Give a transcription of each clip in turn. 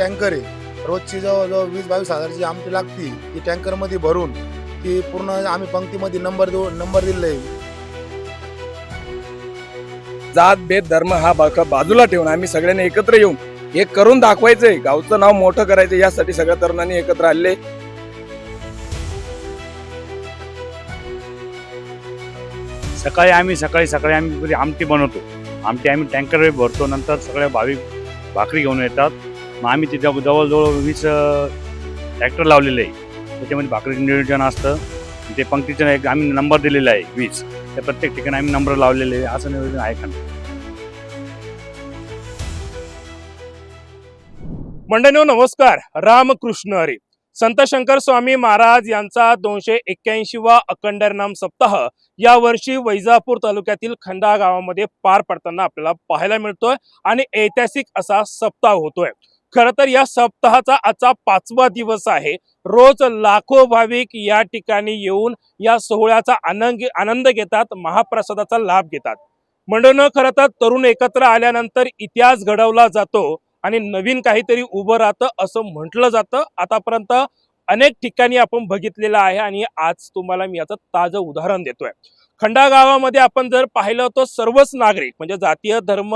Tanker आहे, रोजची जवळजवळ 20-22 हजारची आमटी लागती. ती टँकरमध्ये भरून ती पूर्ण आम्ही पंक्तीमध्ये नंबर दिलेला आहे. जात भेद धर्म हा बाजूला ठेवून आम्ही सगळ्यांनी एकत्र येऊन हे करून दाखवायचंय, गावचं नाव मोठं करायचं, यासाठी सगळ्या तरुणांनी एकत्र आले. सकाळी आम्ही आमटी बनवतो. आमटी आम्ही टँकर भरतो. नंतर सगळ्या भाविक भाकरी घेऊन येतात. मग आम्ही तिथे जवळजवळ 20 ट्रॅक्टर लावलेले आहे. त्याच्यामध्ये भाकरीचं नियोजन असतं. ते पंक्तीचं एक आम्ही नंबर दिलेला आहे 20. त्या प्रत्येक ठिकाणी आम्ही नंबर लावलेले आहे. असं नियोजन आहे का? मंडळींनो नमस्कार. रामकृष्ण हरी. संत शंकर स्वामी महाराज यांचा 281वा अखंड नाम सप्ताह यावर्षी वैजापूर तालुक्यातील खंडा गावामध्ये पार पडताना आपल्याला पाहायला मिळतोय आणि ऐतिहासिक असा सप्ताह होतोय. खरं तर या सप्ताहाचा आजचा 5वा दिवस आहे. रोज लाखो भाविक या ठिकाणी येऊन या सोहळ्याचा आनंद घेतात, महाप्रसादाचा लाभ घेतात. मंडळींनो खरं तर तरुण एकत्र आल्यानंतर इतिहास घडवला जातो आणि नवीन काहीतरी उभं राहतं असं म्हटलं जातं. आतापर्यंत अनेक ठिकाणी आपण बघितलेलं आहे आणि आज तुम्हाला मी याचं ताजं उदाहरण देतोय. खंडा गावामध्ये आपण जर पाहिलं तर सर्वच नागरिक म्हणजे जातीय धर्म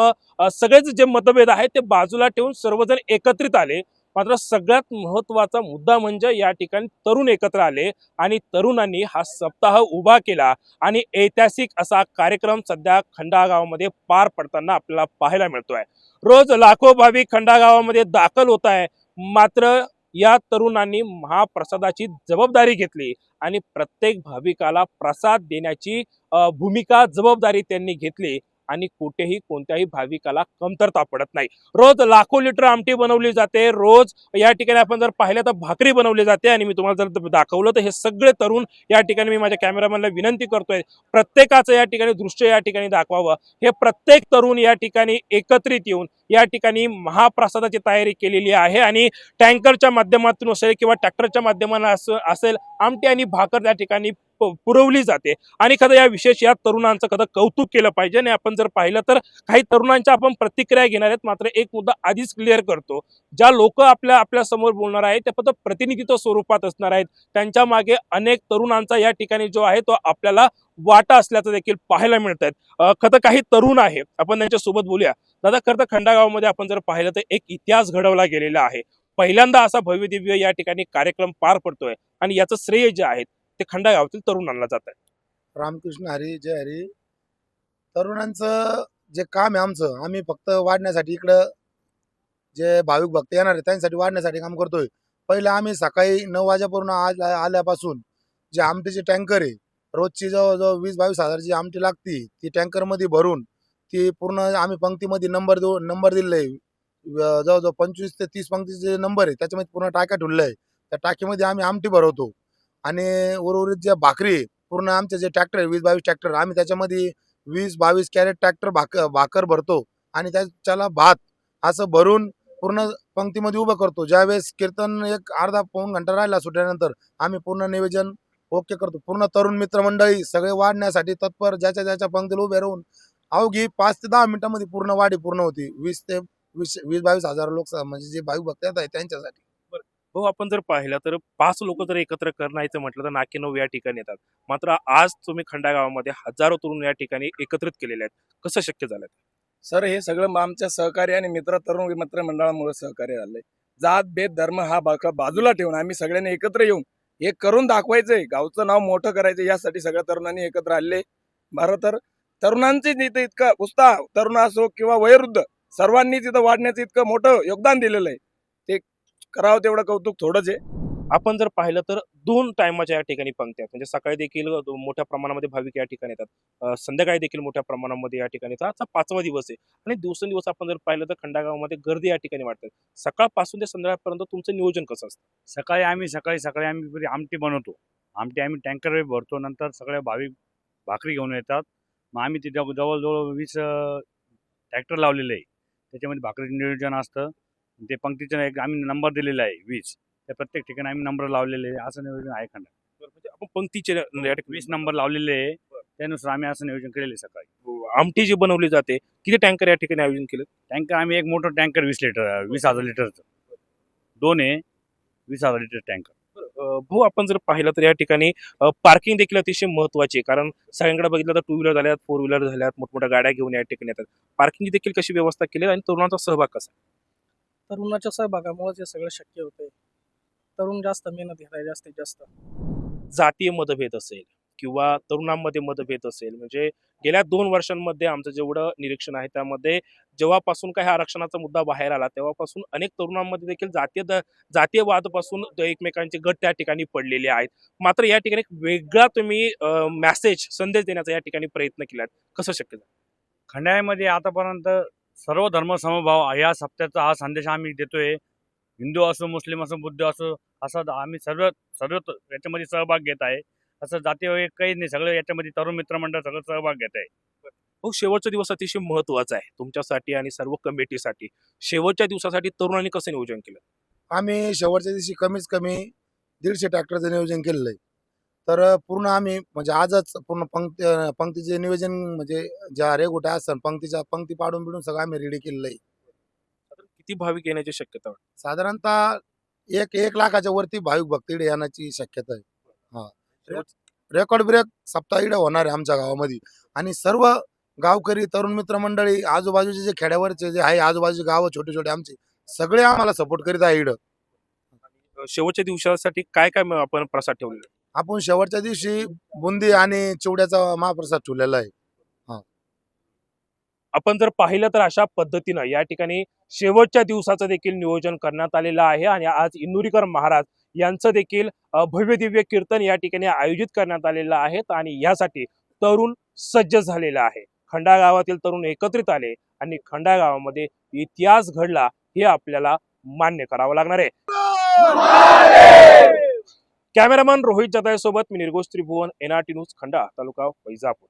सगळेच जे मतभेद आहेत ते बाजूला ठेवून सर्वजण एकत्रित आले. मात्र सगळ्यात महत्वाचा मुद्दा म्हणजे या ठिकाणी तरुण एकत्र आले आणि तरुणांनी हा सप्ताह उभा केला आणि ऐतिहासिक असा कार्यक्रम सध्या खंडा गावामध्ये पार पडताना आपल्याला पाहायला मिळतोय. रोज लाखो भाविक खंडा गावामध्ये दाखल होत आहे. मात्र या तरुणांनी महाप्रसादाची जबाबदारी घेतली आणि प्रत्येक भाविकाला प्रसाद देण्याची भूमिका जबाबदारी त्यांनी घेतली आणि कुठेही कोणत्याही भाविकाला कमतरता पडत नाही. रोज लाखो लिटर आमटी बनवली जाते. रोज या ठिकाणी आपण जर पाहिलं तर भाकरी बनवली जाते आणि मी तुम्हाला जर दाखवलं तर हे सगळे तरुण या ठिकाणी मी माझ्या कॅमेरामॅनला विनंती करतोय प्रत्येकाचं या ठिकाणी दृश्य या ठिकाणी दाखवावं. हे प्रत्येक तरुण या ठिकाणी एकत्रित येऊन या ठिकाणी महाप्रसादाची तयारी केलेली आहे आणि टँकरच्या माध्यमातून असेल किंवा ट्रॅक्टरच्या माध्यमातून असेल आमटी आणि भाकर या ठिकाणी पुरवली जाते. आणि खरं या विशेष या तरुणांचं खरं कौतुक केलं पाहिजे. आणि आपण जर पाहिलं तर काही तरुणांच्या आपण प्रतिक्रिया घेणार आहेत. मात्र एक मुद्दा आधीच क्लिअर करतो, ज्या लोक आपल्या समोर बोलणार आहेत ते फक्त प्रतिनिधित्व स्वरूपात असणार आहेत. त्यांच्या मागे अनेक तरुणांचा या ठिकाणी जो आहे तो आपल्याला वाटा असल्याचं देखील पाहायला मिळत आहेत. खरं काही तरुण आहे, आपण त्यांच्या सोबत बोलूया. दादा खरं तर खंडा गावामध्ये आपण जर पाहिलं तर एक इतिहास घडवला गेलेला आहे. पहिल्यांदा असा भव्य दिव्य या ठिकाणी कार्यक्रम पार पडतोय आणि याचं श्रेय जे आहे ते खंडा गावातील तरुणांना जात आहे. रामकृष्ण हरी, जय हरी. तरुणांचं जे काम आहे आमचं, आम्ही फक्त वाढण्यासाठी इकडं जे भाविक भक्त येणार आहे त्यांच्यासाठी वाढण्यासाठी काम करतोय. पहिलं आम्ही सकाळी 9 वाजेपर्यंत आल्यापासून जे आमटीचे टँकर आहे, रोजची जवळजवळ 20-22 हजारची आमटी लागती. ती टँकरमध्ये भरून ती पूर्ण आम्ही पंक्तीमध्ये नंबर दिलेला आहे. जवळजवळ 25 ते 30 पंक्तीचे नंबर आहे, त्याच्यामध्ये पूर्ण टाक्या ठेवलेलं आहे. त्या टाकीमध्ये आम्ही आमटी भरवतो आणि उर्वरित ज्या भाकरी पूर्ण आमचे जे ट्रॅक्टर आहे 20-22 ट्रॅक्टर, आम्ही त्याच्यामध्ये 20-22 कॅरेट ट्रॅक्टर भाकर भरतो आणि त्याला भात असं भरून पूर्ण पंक्तीमध्ये उभं करतो. ज्यावेळेस कीर्तन एक अर्धा पाऊण घंटा राहिला सुटल्यानंतर आम्ही पूर्ण नियोजन ओके करतो. पूर्ण तरुण मित्रमंडळी सगळे वाढण्यासाठी तत्पर, ज्याच्या पंक्तीला उभे राहून अवघी 5 ते 10 मिनिटांमध्ये पूर्ण वाढी पूर्ण होती. 20-22 हजार लोक म्हणजे जे भाविक भक्त आहेत त्यांच्यासाठी. हो, आपण जर पाहिलं तर 5 लोक जर एकत्र करायचं म्हटलं तर नाकीनऊ या ठिकाणी येतात. मात्र आज तुम्ही खंडा गावामध्ये हजारो तरुण या ठिकाणी एकत्रित केलेले आहेत. कसं शक्य झालं? सर हे सगळं आमच्या सहकार्य आणि तरुण मित्र मंडळामुळे सहकार्य झालंय. जात भेद धर्म हा बाजूला ठेवून आम्ही सगळ्यांनी एकत्र येऊन हे करून दाखवायचंय, गावचं नाव मोठं करायचं, यासाठी सगळ्या तरुणांनी एकत्र आले. बरं तर तरुणांची तिथं इतका उत्साह, तरुण असो किंवा वयोवृद्ध, सर्वांनी तिथं वाढण्याचं इतकं मोठं योगदान दिलेलं आहे. ते करावं तेवढं कौतुक थोडंच आहे. आपण जर पाहिलं तर 2 टायमाच्या या ठिकाणी पंक्ती आहेत. म्हणजे सकाळी देखील मोठ्या प्रमाणामध्ये भाविक या ठिकाणी येतात. संध्याकाळी देखील मोठ्या प्रमाणामध्ये या ठिकाणी येतात. आजचा 5वा दिवस आहे आणि दिवसेंदिवस आपण जर पाहिलं तर खंडा गावामध्ये गर्दी या ठिकाणी वाढते. सकाळपासून ते संध्याकाळपर्यंत तुमचं नियोजन कसं असतं? सकाळी आम्ही आमटी बनवतो. आमटी आम्ही टँकर भरतो. नंतर सगळ्या भाविक भाकरी घेऊन येतात. मग आम्ही तिथे जवळजवळ 20 ट्रॅक्टर लावलेले आहे. त्याच्यामध्ये भाकरीचं नियोजन असतं. ते पंक्तीचं एक आम्ही नंबर दिलेला आहे 20. त्या प्रत्येक ठिकाणी आम्ही नंबर लावलेले आहे. असं नियोजन आहे खंडा. म्हणजे आपण पंक्तीचे 20 नंबर लावलेले आहे. त्यानुसार आम्ही असं नियोजन केलेलं आहे सकाळी. आमटी जी बनवली जाते किती टँकर या ठिकाणी आयोजन केलं? टँकर आम्ही एक मोठं टँकर 20,000 लिटरचं. 2 आहे 20,000 लिटर टँकर. भाऊ आपण जर पाहिलं तर या ठिकाणी पार्किंग देखील अतिशय महत्वाची आहे. कारण सगळ्यांकडे बघितलं तर टू व्हीलर झाल्यात, फोर व्हीलर झाल्यात, मोठमोठ्या गाड्या घेऊन या ठिकाणी येतात. पार्किंगची देखील कशी व्यवस्था केली आहे आणि तरुणांचा सहभाग कसा आहे? तरुणाच्या सहभागामुळेच हे सगळं शक्य होतंय. तरुण जास्त मेहनत घेताय जास्तीत जास्त. जातीय मतभेद असेल किंवा तरुणांमध्ये मतभेद असेल, म्हणजे गेल्या 2 वर्षांमध्ये आमचं जेवढं निरीक्षण आहे त्यामध्ये जेव्हापासून काही आरक्षणाचा मुद्दा बाहेर आला तेव्हापासून अनेक तरुणांमध्ये देखील जातीय वादापासून एकमेकांचे गट त्या ठिकाणी पडलेले आहेत. मात्र या ठिकाणी एक वेगळा तुम्ही मेसेज संदेश देण्याचा या ठिकाणी प्रयत्न केलात. कसं शक्य झालं? खंडाळ्यामध्ये आतापर्यंत सर्व धर्म समभाव या सप्त्याचा हा संदेश आम्ही देतोय. हिंदू असो, मुस्लिम असो, बुद्ध असो, असं आम्ही सर्व सर्व याच्यामध्ये सहभाग घेत आहे. असं जातीय काही नाही, सगळं याच्यामध्ये तरुण मित्रमंडळ सगळं सहभाग घेत आहे. हो, शेवटचा दिवस अतिशय महत्वाचा आहे तुमच्यासाठी आणि सर्व कमिटीसाठी. शेवटच्या दिवसासाठी तरुणांनी कसं नियोजन केलं? आम्ही शेवटच्या दिवशी कमीत कमी 150 ट्रॅक्टरचं नियोजन केलेलं आहे. तर पूर्ण आम्ही म्हणजे आजच पूर्ण पंक्तीचे नियोजन म्हणजे ज्या रेगोट्या असतात पंक्ती पाडून बिडून सगळं आम्ही रेडी केलेलं आहे. साधारण किती भाविक येण्याची शक्यता वाटते? साधारणतः 1 लाखाच्या वरती भाविक भक्त इकडे येण्याची शक्यता आहे. रेकॉर्ड ब्रेक सप्ताह इकडे होणार आहे आमच्या गावामध्ये. आणि सर्व गावकरी तरुण मित्र मंडळी आजूबाजूचे जे खेड्यावरचे जे आहे आजूबाजूचे गाव छोटे छोटे आमचे सगळे आम्हाला सपोर्ट करीत आहे इकडं. शेवटच्या दिवसासाठी काय काय आपण प्रसाद ठेवलेला? आपण शेवटच्या दिवशी बुंदी आणि चिवड्याचा महाप्रसाद ठेवलेला आहे. आपण जर पाहिलं तर अशा पद्धतीनं या ठिकाणी शेवटच्या दिवसाचं देखील नियोजन करण्यात आलेलं आहे आणि आज इंदुरीकर महाराज यांचं देखील भव्य दिव्य कीर्तन या ठिकाणी आयोजित करण्यात आलेलं आहे आणि यासाठी तरुण सज्ज झालेला आहे. खंडाळा गावातील तरुण एकत्रित आले आणि खंडाळा गावामध्ये इतिहास घडला हे आपल्याला मान्य करावं लागणार आहे. कॅमेरामन रोहित जताय सोबत मी निर्गोष त्रिभुवन, NRT न्यूज, खंडाळा तालुका वैजापूर.